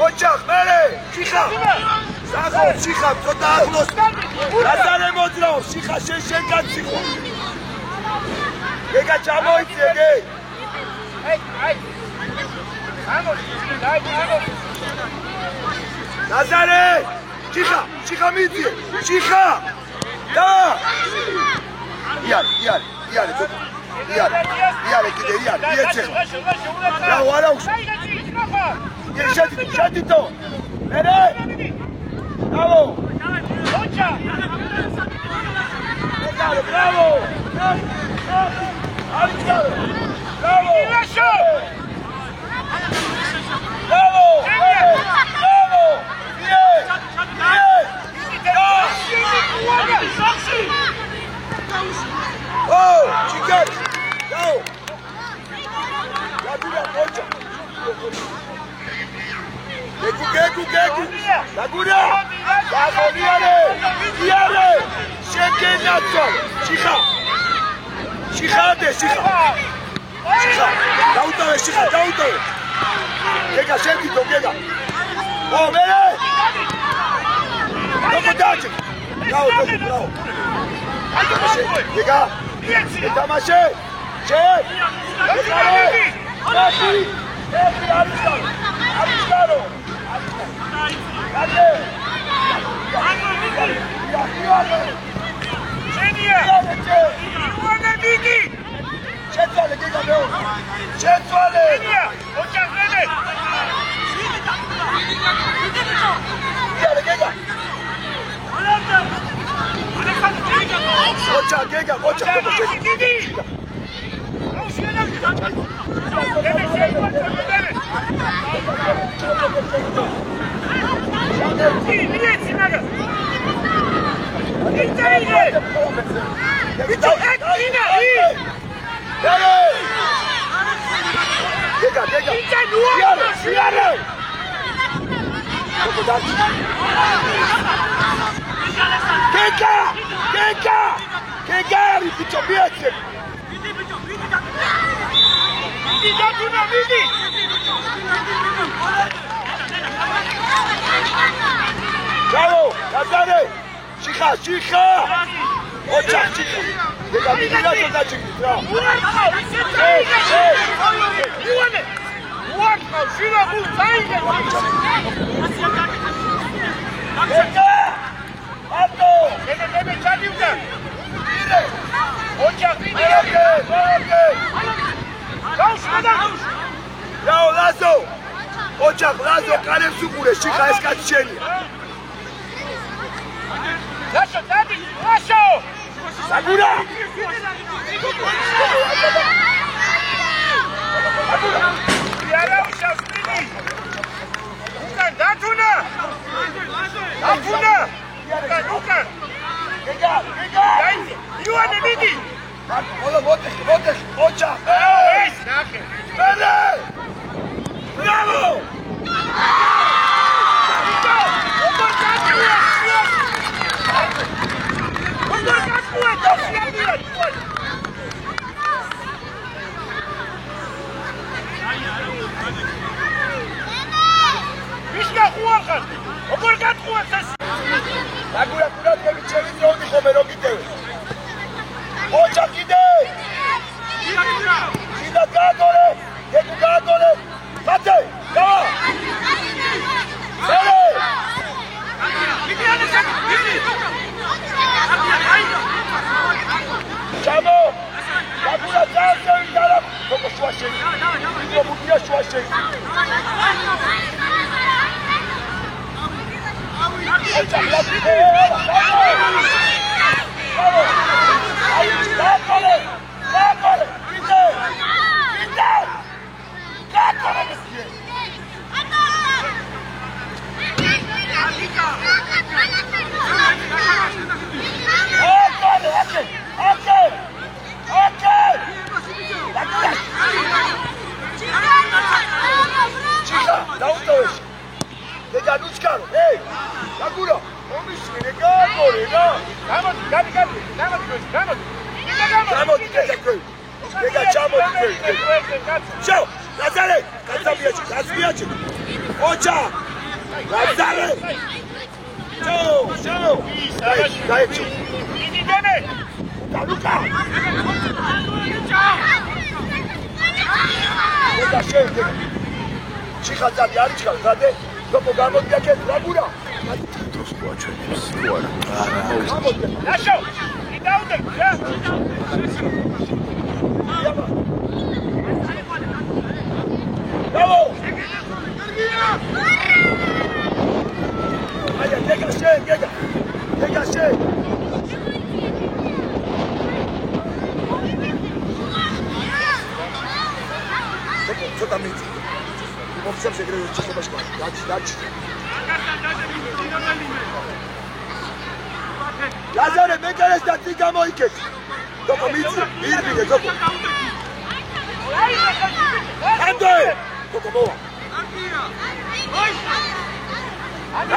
ოჯახ მერე შიხა სახო შიხა ცოტა ახლოს გაზარე მოძრაო შიხა შენ გაციხო ეგა ჩამოიწე გე აი გაზარე შიხა მიძიე შიხა და იარე კიდე იეცე რა ვარა უშ შედიტო მერე ბრავო ოჩა ბრავო არიჩარო ბრავო ილაშო ბრავო ბრავო ო ჩიკარ დაო გაგურა ოჩა გეგუ გაგურა გაგორიარე იარე შეგენაცვალ შიხა დაუტოვე შიხა გეგა შედიტო გეგა ო მერე დოკოდაჭი დაო გეგა ეთამაშე არისტარო შენია იუანე მიგი შეცვალე გეგა მეო შეცვალე შენია ოჯახები გეგა ოჯა მიგი Bravo, Gazare! Chica! Ocha, chica! Gega, mira toda chica! ოჯახ ლაზო კარებს უყურე შიხა ეს კაცი შენია ლაშო დადი ლაშო საგურა იარა უშავსტინი უკან დათუნა უკან გეგა იუანე მიდი ოლო მოტეხ ოჯახ ეს ნახე მერე Bravo! Chica, da un dove? Lega, non scalo, Lagura. Omishine gagore, no? Gamodi, gega. Gega chamo di. Ciao, Nazare, Kazabiaci. Ocha. Nazare. Ciao. Dai. Luca. Gega scende. Ci Kazabi arichka, gade. Dopo gamodi aket Lagura. Lascio! Ti daude! Bravo! Aia, Gega! Ცოტა მიწი. მოვცემ შეგრევა ჩიხებაში. დაჩი. Lazare, მეკარეს და წი გამოიქეთ. Დოკო მიწი, ირბინე დოკო. ანდე! დოკო მოვა.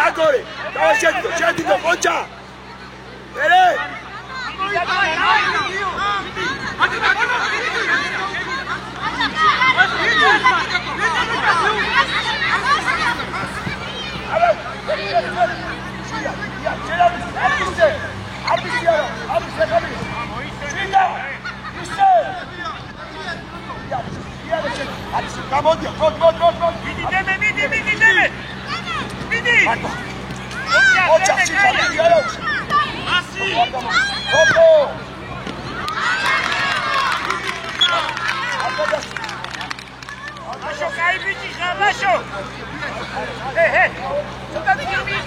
აგორე, დავაშეთო, ყოჩა. ერე! Gamodi, Midi! Ocha, chica, Asi! Opo! Lascio, cai, Midi, lascio! Sota di Midi,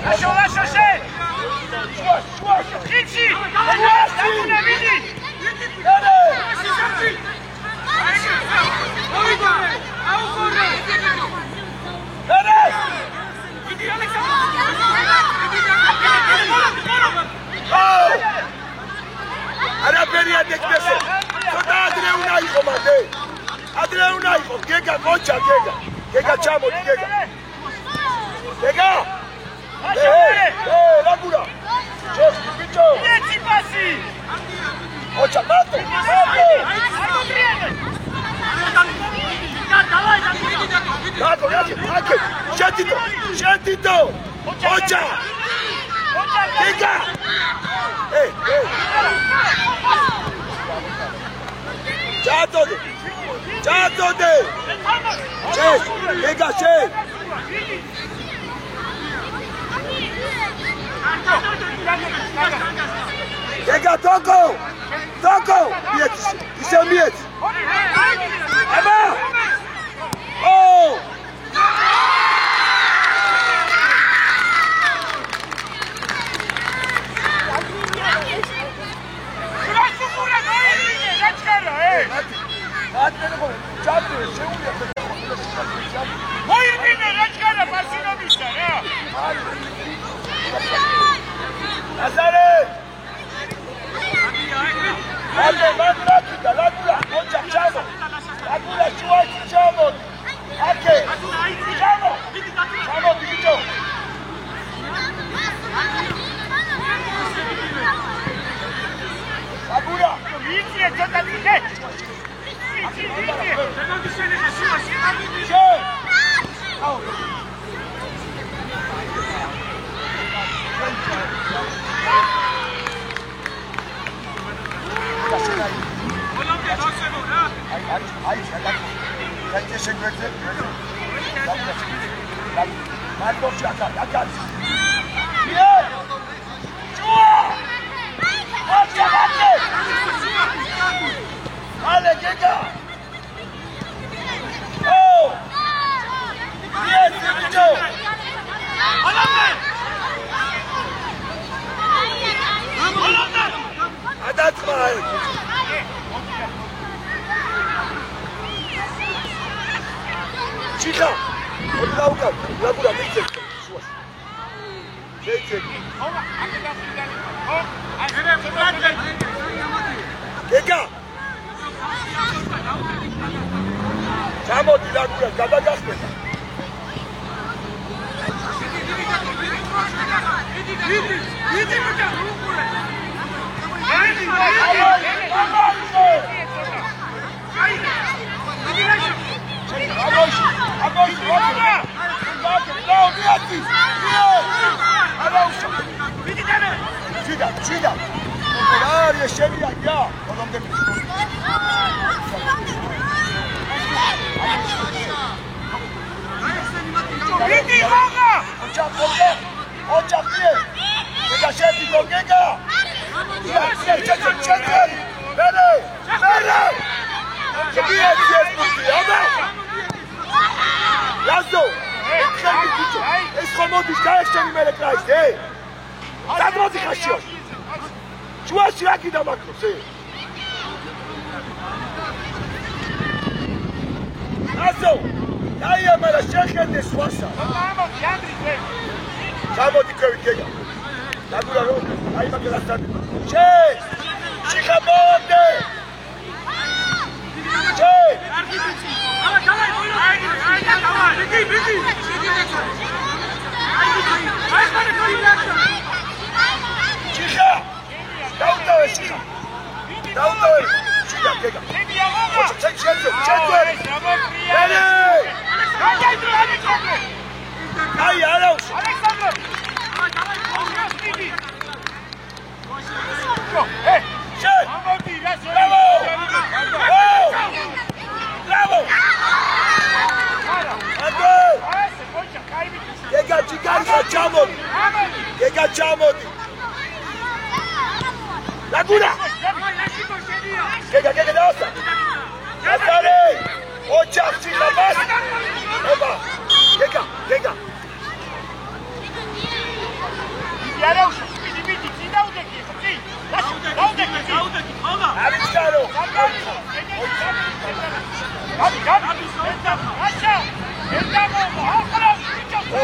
Lascio, se! Ritzi! Laguna, Midi! Arabenia dekmese. Sota adre una ijo, Gega Concha, Gega chamo, Gega. Lagura. Bicho. Passi. Ocha, mato. Sentito. Ocha. Gega. Ciao de. Gega che. Gega toco. Miet. Eba. Oh. ჩამოდი ლაგურა გადაგახმედა Cidda! Popolare, sceglia, ja! Vidi, Boga! Occia qui! Gega, scendito, Gega! C'è! Bene! Che via di esputi, vabbè! Lazo! E scomodi, stai mele Christ, eh! Zadrozi khashio. Chua shiraki da makro, se. Lazo! Dai amara shekhende swasa. Vamos, Yandri, ve. Zamodi Gega. Lagura ro, dai makla stad. Che! Shikhabonde! Che! Chicha! Dautoe, Chicha! Dautoe! Chicha, Gega! Bene! Dai, Araus! Bravo! Gega, Chamodi! Laguna! Gega, nossa! Nazare! Occia, Chicha, basta! Opa! Gega! Araus! Vidi, dá o daqui, dá o daqui! Aristano!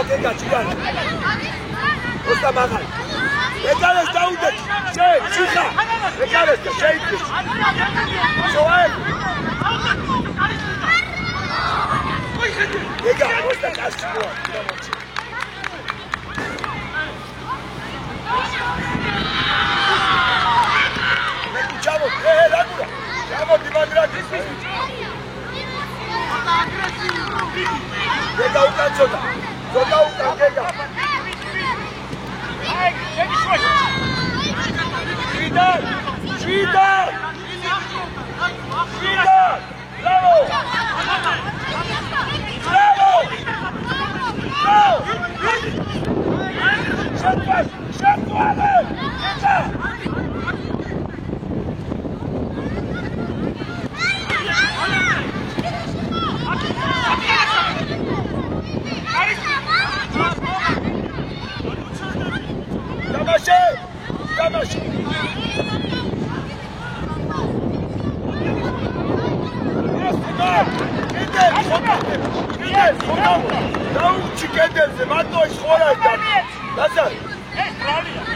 Gega, Chigana! Osta magal! Regales da u daqui! Chicha! Regales da, gente! Joel! Gega, osta castigo! Ciao, Laguna! Ciao, di Mandrati! Gega, un canzota! Gega! Shida! Bravo! Szedł! Damashi!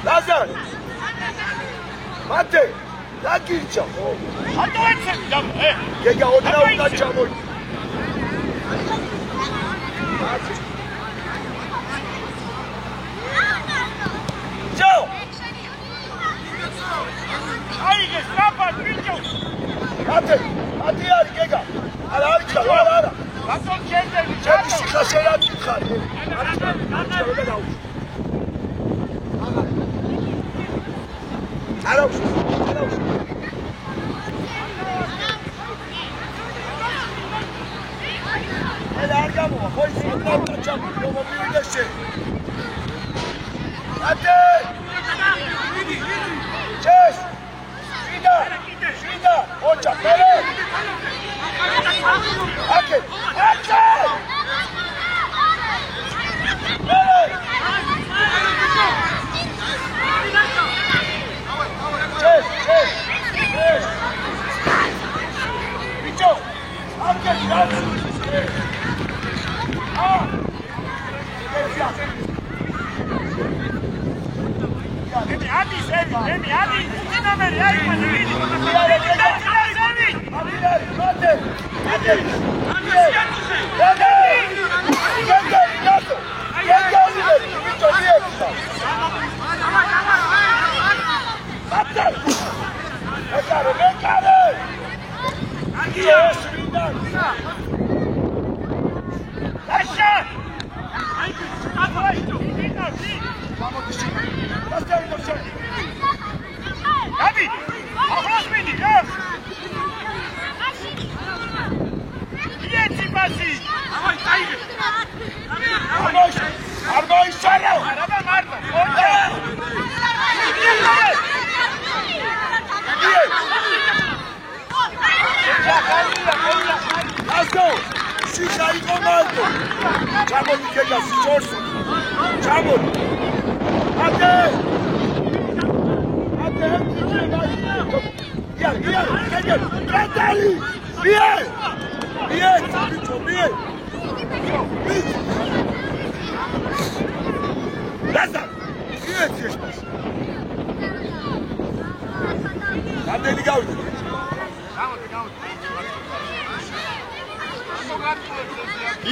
Lazar! Mate! Lakicha! Gega, outra chamo! Ciao! Aí, escapa, Pinto! Mate! Ari, Gega! Ala, ara! Baton gente, gente, se cacheira de cara. Araus! Larga, amor, foi sim, não, chamo, eu vou me deixar. Mate! Chess! Shida! Ocha, pere! Ake! Pere! Chess! Bicho! Ake! Adi, Adi,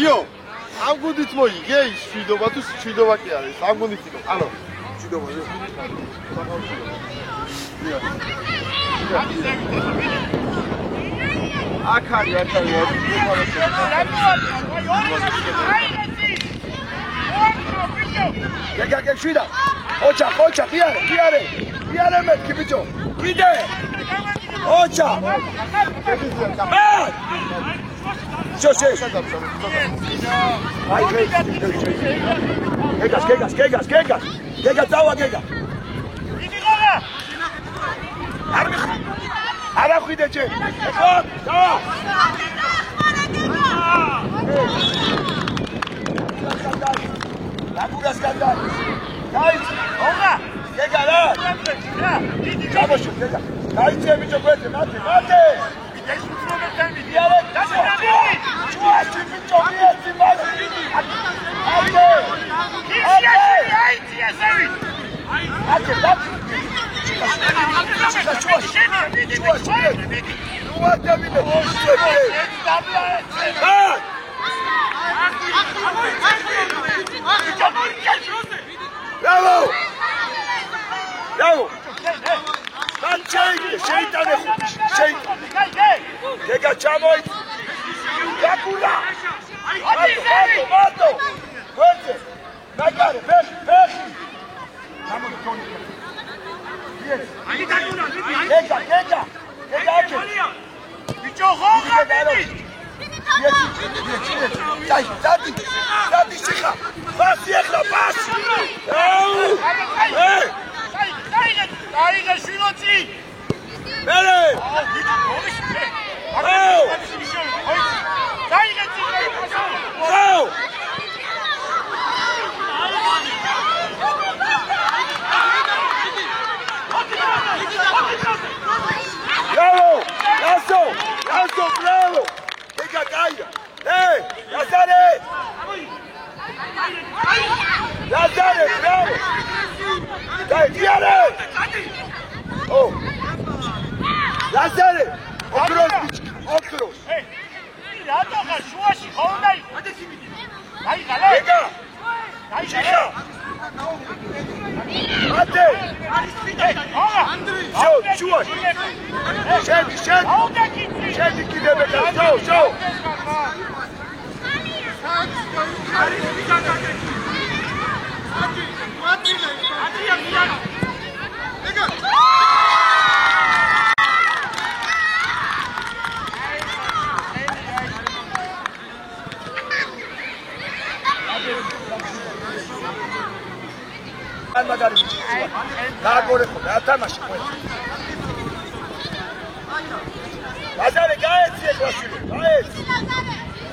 io, am gândit mă, ei și dova tu și dova chiar, am gândit mă, alo, și dova, Akari, Gel şurada. Hoca, bir yere met gibi çok. Gide. Hoca. Ben. Şöyle. Hayır. Gegas. Gegas, dawa gegas. Ara xidece. Hop, dawa. Labura skandal. Hayır. Olga. Gegala. Çabuk gega. Hayır, bir çok öte. Mate. Yere. Çuvaş bir çok iyi. Bravo! Lan şeytan ne olmuş? Şeytan. Gega çamoy. Yakula. Mato. Fuerte. Nagare, ver. Vamos con. Gega. Bicho hoga dedi. Dadi çıka. Bas yekla bas. Dayıga şunu çiğ. Bere. Dayıga çiğ. Go. Bravo. Lasso, bravo. Gega caiga. Hey, Lazare, bravo. Dai, viene. Oh. Lazare. Okros. Hey. Rato ka shuashi khonai. Dai gala. Gega. Dai gala. Ate. Shuashi. Şedi gideme. Show. Lazare gayet koşuyor.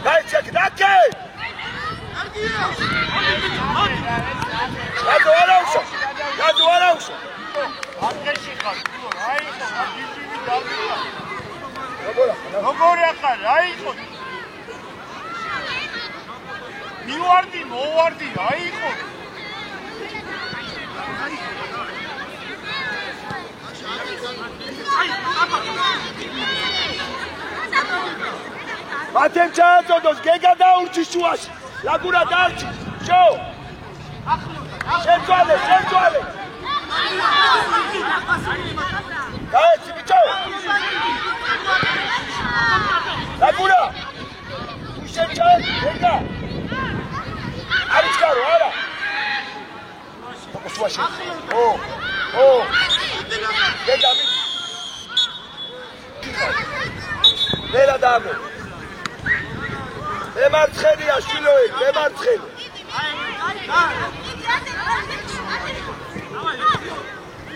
Gayet çek. Dake. Hadi ara uşa. Arkadaşı kalkıyor. Hayır. Birbirini dalıyor. Nogor yakar. Hayır. Mi vardı. Hayır. მათემ ჩააწოდოს გეგა დაურჩი შუაში. ლაგურა დაარჩი. შო. შეძვალე. გაეცი ბიჭო. ლაგურა. თუ შეჭაი გეგა. არის გარო არა. შუაში. ო. გეგა მი. ვერა დამო. მემარცხენია შილოი, მემარცხენი.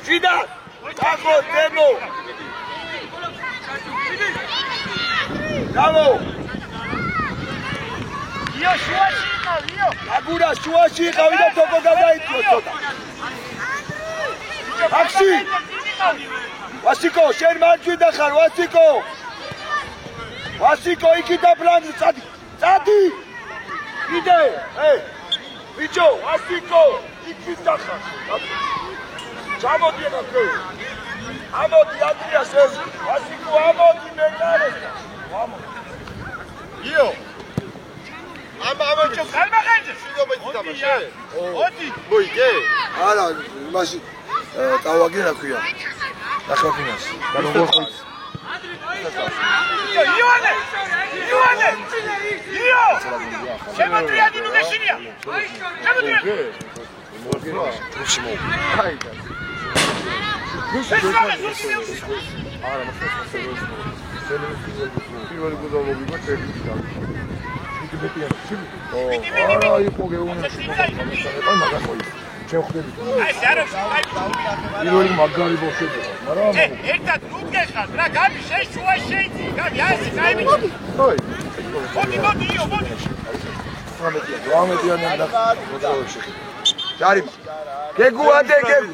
ჟიდა, თახო, დემო. გამო. იო შუაში იყავ, იო. აგურა შუაში იყავი და თოკო გადაიწვო ცოტა. აქსი. ვასიკო, შენ მარჯვენა ხარ, ვასიკო. ვასიკო, იქი და პლანი, წადი. წადი! იდე! ბიჭო, ვასიკო, იქი დახარ. ჩამოდი ახლა ქე. ამოდი ადრიას ეს. ვასიკო, ამოდი მეკარეს. ამოდი. იო. ამოჭო, გამაღენდე. შეგობეთი თამაშე. ოდი. მოიგე? არა, იმაში ტავაგი რა ქვია. ახლა და როგორ ხო Ioane! Io! Siamo triati in Messinia! Siamo triati! პირველი მაგარი ბოშები. ერთად უდგეხარ, რა გამი შეშუა შეიცი, გამი ასე, გამი. ოი. მოდი, იო, მოდი. 18-იანი და მოდავში. ჯარიმა. გეგუ ადე გეგუ.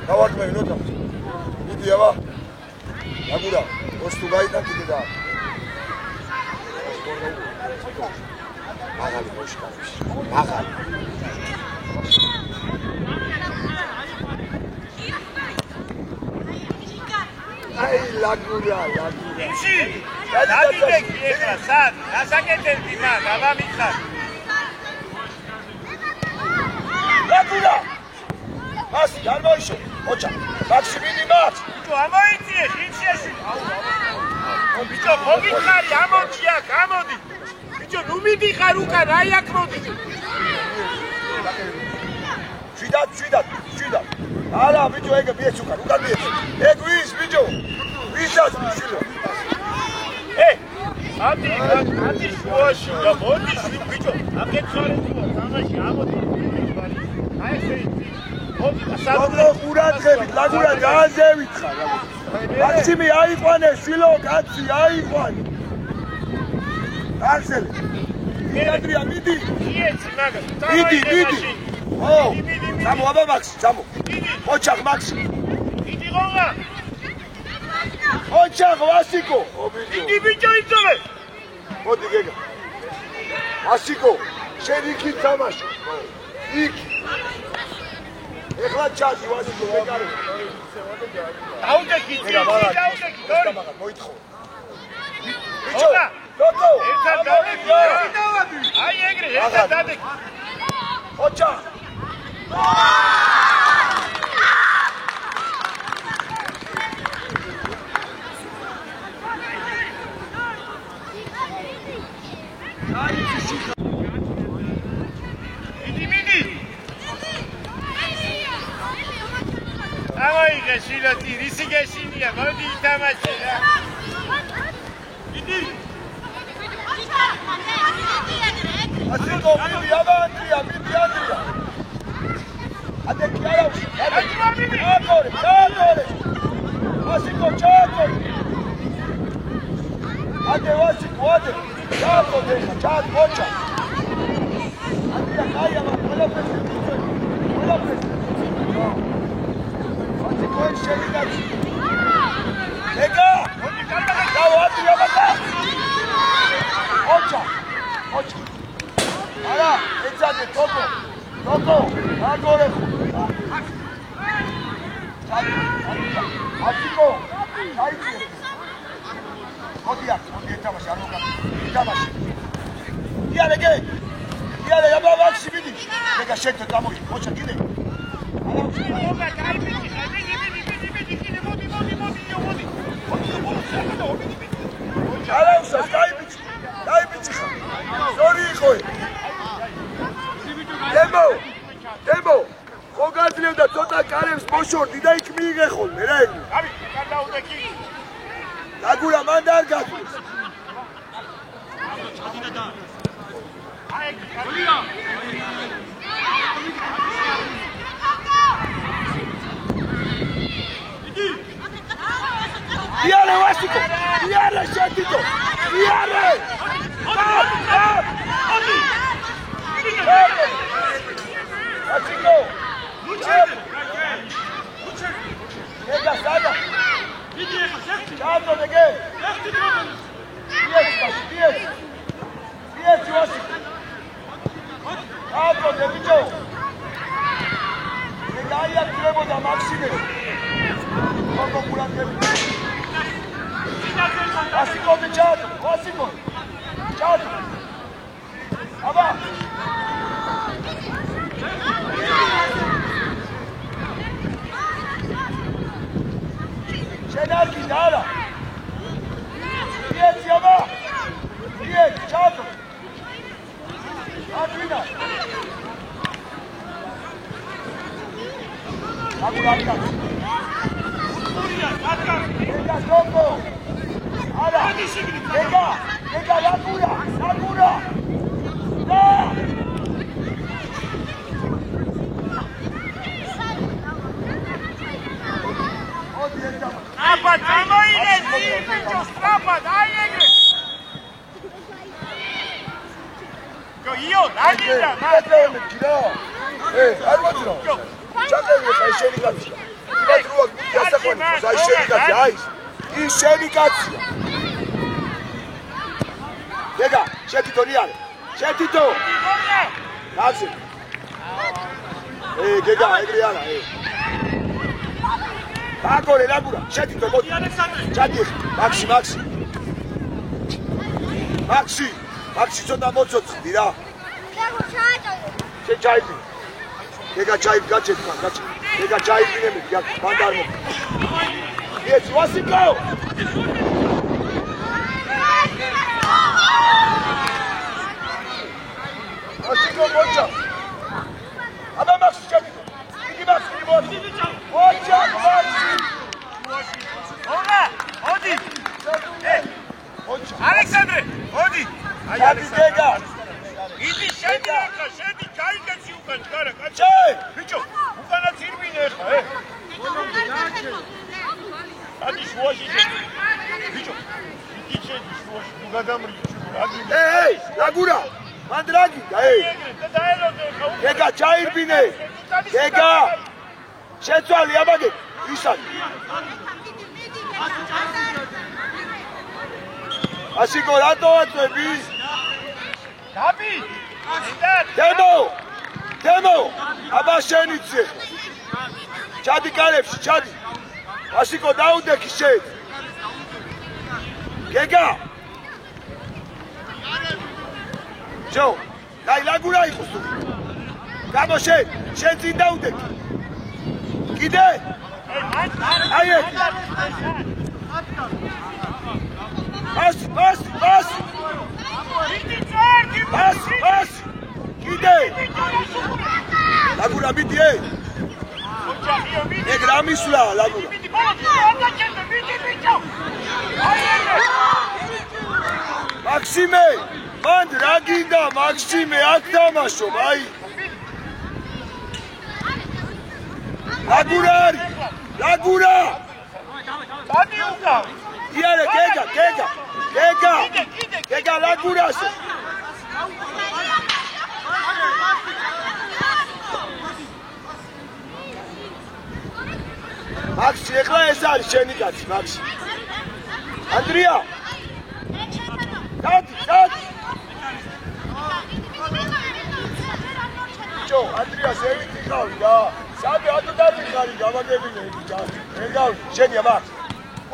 დავარ მე ნოტა. იდია ვა. აგურა, ოსტუ გაიტან კიდე და. მაგალი მოშკავს. მაგალი. აი ლაგურა. ისი. დადიდეკი ეხლა სად? გასაკეთებდი ნა, გამამიხარ. ლაგურა. მას გამოიშო, ოჩა. მაქსიმინი მას. ბიჭო, ამოიწიე, ხინშეში. ბიჭო, მოგიხარი, ამოდი აქ, ამოდი. ბიჭო, ნუ მიდიხარ უკან, აი აქ მოდი. შვიდად. არა, ბიჭო, ეგ მიეც უკან მიეც. ეგ ვის, ბიჭო? ვისაც მიშილო. ადი შუაში და მოდი, ბიჭო, აკეთხარეთია, თამაში, ამოდი. აი შეიძლება. საგულო ყურადღებით, ლაგურა გააზევით ხარ. მაქსიმი აიყვანე, შვილო, კაცი აიყვანე. არსელი. მიდრია, მიდი. იეცი მაგა. მიდი. ო, სამო აბა მაქსი, სამო. ოჩახ მაქსი. მიდი ღონღა. ოჩახ ვასიკო. მიდი ბიჭო იწოლე. მოდი გეგა. ვასიკო, შენ იქით თამაში. იქ. ეხლა ჩადი ვასიკო მეკარე. დაუდეკი, დაუდეკი. მოითხოვ. ბიჭო, დოდო. ერთად დავდეკი. აი ეგრე, ერთად დავდეკი. ოჩა. Amai gashilati, risi gashinia, modi itamashi. Idi. Asiko bibi abandria. Ade kiara. Chadore. Asiko chadore. Ade wasiko ade. Chad mocha. Ade kaya ma Olopes. Asiko sheligat. ეცადე თოკო აგორე აციკო აიცი მოდი ეთამაში არ მოგა ეთამაში იარე აბა ვაქსი მიდი ეგა შეგდო დამოი მოჩა კიდე არაუსას დაიბიჭი ხა ზორი იყო დემო ხო გაძლევდა ცოტა კარებს მოშორდი და იქ მიიღე ხოლმე რა ეგ არი გადაუდექი დაგურა მან და არ გაძლევს იარე ვასიკო იარე შეტიტო იარე ვასიკო ეგა სადა იგი ხა შეხტი ჩადო დეგე შეხტი დრომი დიეს ვასიკო ჩადო დეგიჯო ეგა იაკლებოდა მაქსიმე ხომ გულანდები ვასიკო ჩადო აბა შენარგი და არა იეცი აბა იეცი ჩადო აკინა აკურაკა ეგა თოკო არა ეგა ლაგურა და აბა გამოინესი ბიჭო სტრაფად აი ეგრე იო დაგიდა მაგრამ გირო არ მოძრო ჩაკეთე აი შენი კაცია იმათ როა გასაყვანი აი შენი კაცია აი ის შენი კაცია ეგა შეთითო ნიარე შეთითო კაცი გეგა ეგრე არა აგორე რაგურა შეთითო მოდი ჩადი მაქსი ცოტა მოწოწდი რა შენ ჩაიბი ეგა ჩაიბი ეგა ჩაიბინე მე ბანდარმო ეს ვასიკო ვასიკო მოჭა აბა მაქსი ჩაიბი იგი მაქსი მოდი მოჭა ორა ოდი ალექსანდრე ოდი აი ალექსანდრე იგი შედი ჩაიგეცი უკან კარა კაცი ბიჭო უკანა ცირბინე ხა ადი შუაში ბიჭო იგი შედი შუაში ნუ გადამრიჯი რაგი ლაგურა მანდრაგი ეგა ჩაირბინე ეგა შეცვალი აბაგე ისანი ასიკო რატო აწვევი დაბი დემო აბა შენიცე ჩადი კარებში ჩადი ასიკო დაუდექი შენ გეგა ჯო დაი ლაგურა იყოს თუ გამო შენ წინ დაუდექი კიდე აი ეს Bas! Კიდე! ლაგურა მიდი ე! ეგ რა მისვლა ლაგურა? მაქსიმე! მანდ რა გინდა მაქსიმე აქ დამაშო, აი! ლაგურა! დადი უკავ! იარე, გეგა ლაგურასო! მაქსი, ეხლა ეს არის შენი კაცი, მაქსი. ანდრია! დადი! ბიჭო, ანდრია ზევითი ხავი რა. სამი ატუდარი ხარი გამაგებინე ბიჭო. ეგავი, შენია მაგ.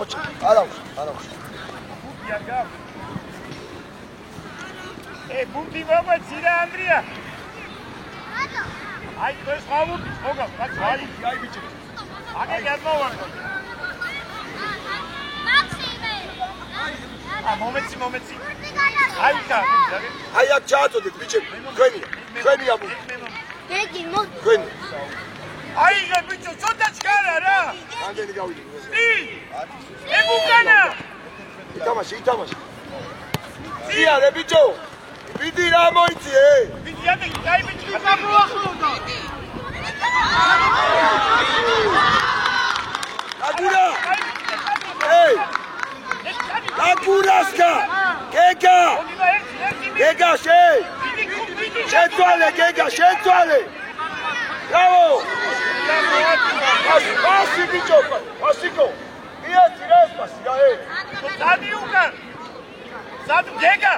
ოჩა, არავს. ბუბია გამ. ბუბი მომეცი რა ანდრია. აი, ეს ხავუდი, მოგა, აი ბიჭო. აგე გადმოვარდა. მომეცი. აი ხა, აი აქ ჩააწოდეთ ბიჭები, თქვენია ბუბი. გეგი მო. თქვენი. აი ბიჭო, ცოტა ჩქარა რა. ამდენი გავიდი. ებუკანა. ითამაში. ზიარე ბიჭო. ვიდი რა მოიწიე? ვიდი აი ბიჭი გამოახლოვდა. აგურა. ეი. აგურასკა. გეგა შენ. შეცვალე. ბრავო. ასი ბიჭო, ასიკო. მიეცი რა ესპასი რა ე. დადი უკან. სად გეგა.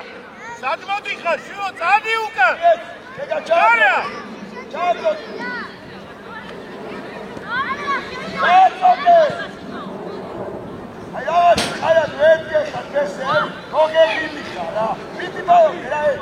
სად მოდიხარ, შუო, დადი უკან. გეგა ჩააწოდე. აი ვერტია ხალხესე, მოგეგილი ხარა. მითი ბაო, რა ე.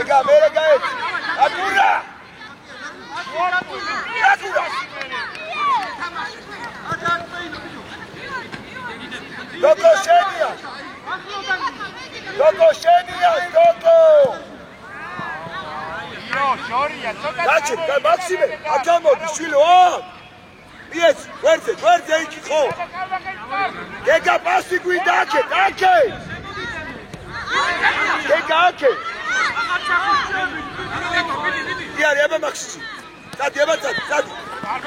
ეგა მერეგა ეს აგურა დოკო შენია შორია ცოტა დაჩი მაქსიმე აკამოდი შვილო მიეც ვერდე იქი ხო გეგა პასი გვინდა აქე გეგა აქე იარი აბა მაქსი დადი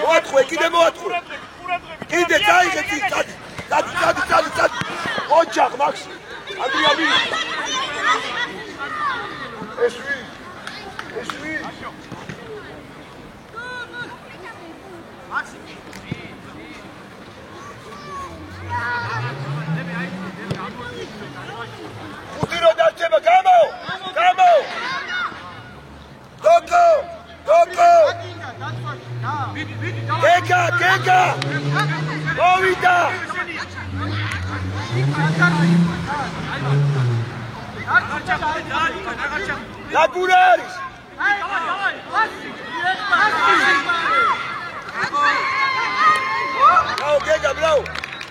მოათხო კიდე კიდე წაიღე დადი ოჯახ მაქსი ანდრია ვი ეს ვი მაქსი უდირო დარჩება გამო დოკო გეგა მოვიდა აგურა არის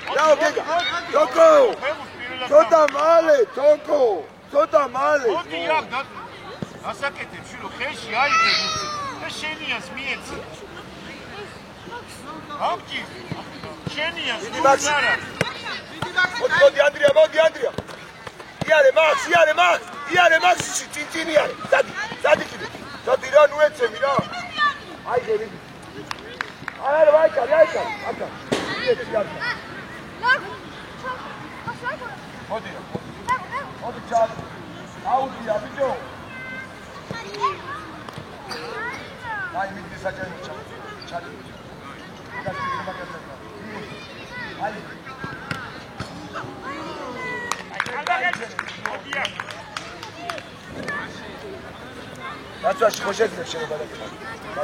ბრავო გეგა დოკო ცოტა მალე მოდი აქ ასაკეთებ შვილო ხელში აიღე და შენიას მიეცი ამჭი შენიას გუზარა მოდი ანდრია იარე მაქს წინწინი არის დადი კიდე დადი რა ნუ ეცემი რა აიღე ვიდი არა ვაიკარი აკა მოდი ჩად აუდია ბიჭო აი მიდი საჭირო ჩად რაცვაში ხო შეიძლება შეიძლება დაგეკვა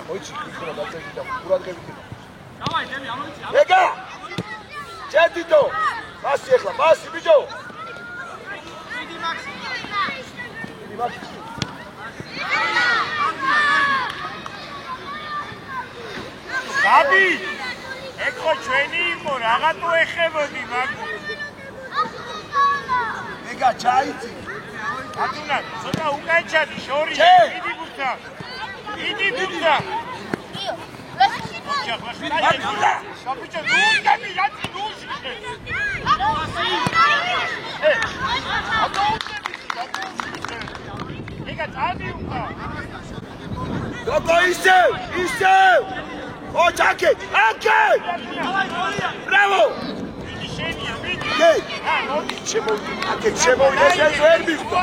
მოიცი იქნება დაწევი და ყურადღებით დავაი დემი ამოიცი ეგა ჩადიდო მასი ბიჭო დიდი მაქსი გაბი ეგ ხო ჩვენი იყო რაღაცო ეხებოდი მაგ ეგა ჩაიცი ატუნა ცოტა უკაიჩადი შორი დიდი ბუქა საბიჭო ნუგები რაცი ნუში ეგა წადი უკა დოკო ისევ ოჩაკე აკე ბრავო შენია აქეთ შემოვიდა ეს ვერ მიხვდა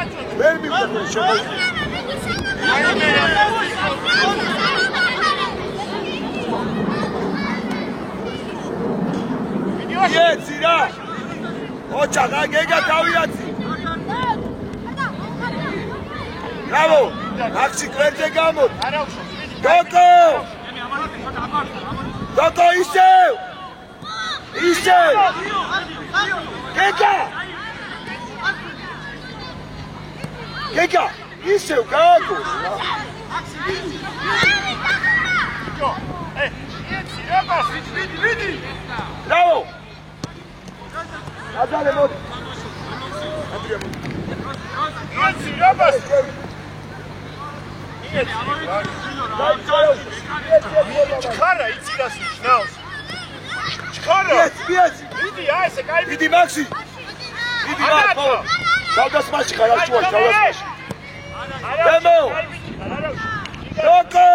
შემოვიდა იეცი რა ოჩა და გეგა დავიაცი ბრავო მაქსი გვერდზე გამოდ დოკო ისევ გეგა ისევ გააკოს ბრავო აზარე მოდი ჩქარა იცი რას ნიშნავს ჩქარა დიდი ესე кай დიდი მაქსი დიდი მაქსი დავდას მასში ხარ აღჭუა დავდას მასში დემო დოკო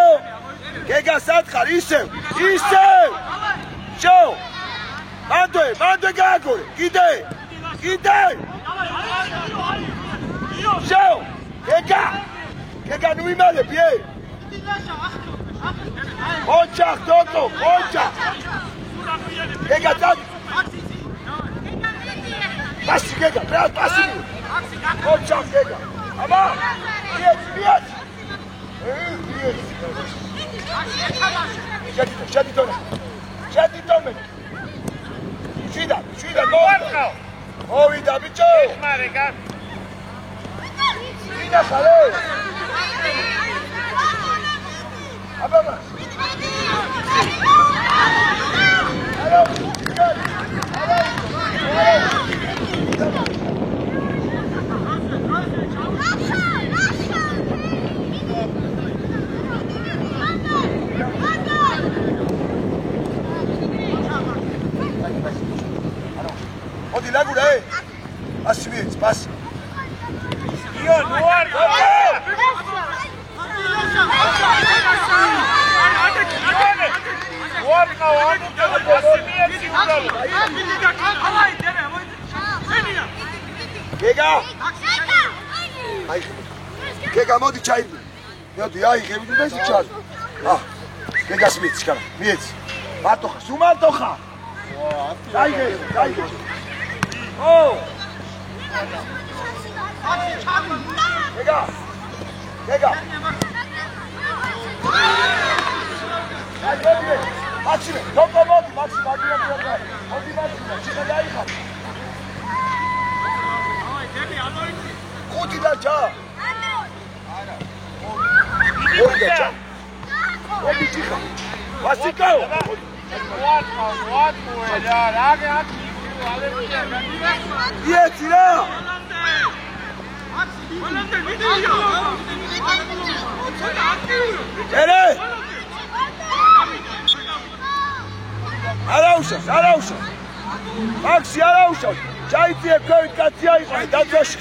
გეგა სათხარ ისევ შო მანდე გააგორე კიდე შო გეგა ნუ იმალები ოჩახ დოკო ოჩახ გეგა დად პასი გეგა რა პასი ოჩახ გეგა აბა მიეც შედიტო მე შვიდა მოვიდა ბიჭო შვიდა ხალე აბა მოდი ლაგურა პასი მიეც პასი იო ნუარი გეგა მოდი ჩაიბი მოდი აიღები და ისე ჩარ გეგას მიეც კარა მიეც მარტო ხარ სულ მარტო ხარ დაიგე ო გეგა მაქსიმე დოკო მოდი მოდი შეხა დაიხარ ხუთი და ჩა ორი ჩიხა ვასიკაო იეცი რა ერე არაუშავს მაქსი არაუშავს ჩაიწიე ქვევით კაცი აიყვანე დაწვაში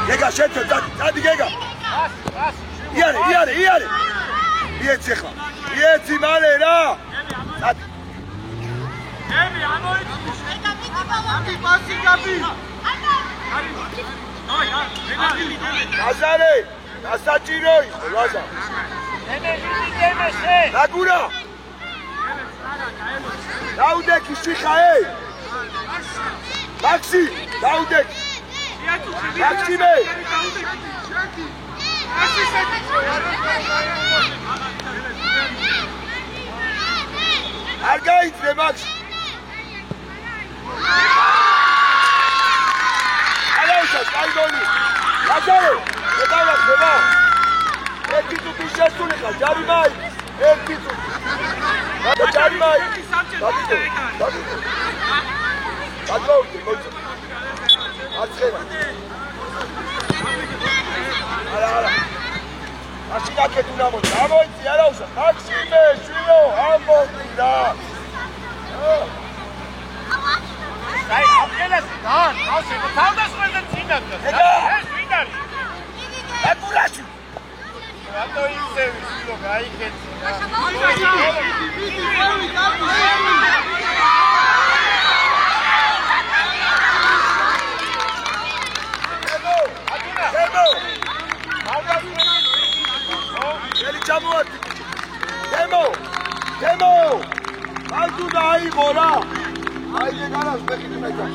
გეგა შეთო დადი გეგა იარე იეცი ხა იეცი მალე რა დადი ები ამოიწი პასი გაბი აზარე დასაჭირო იყო ლაზა ლაგურა დაუდექი შიხაე მაქსი დაუდექი მაქსიმე არ გაიწრე მაქსი არაუშავს კაიდონი ლაზარე შედავახება ერთი წუთი შესული ხარ ჯარიმაი ერთი წუთი ჯარიმაი დაგოდი მოიწე აცხება არა მაშინ აქეთ უნდა მოდი ამოიწი არაუშავს მაქსიმე შვიო ამბობდი რა აი აფელას დან ასე თავდასხმაზე წინათ ეს ვინ არის აკურაში რატო ისევი შვილო გაიქეცი Demo! Ai tu dai bola! Ai che gara specchi di mezzo.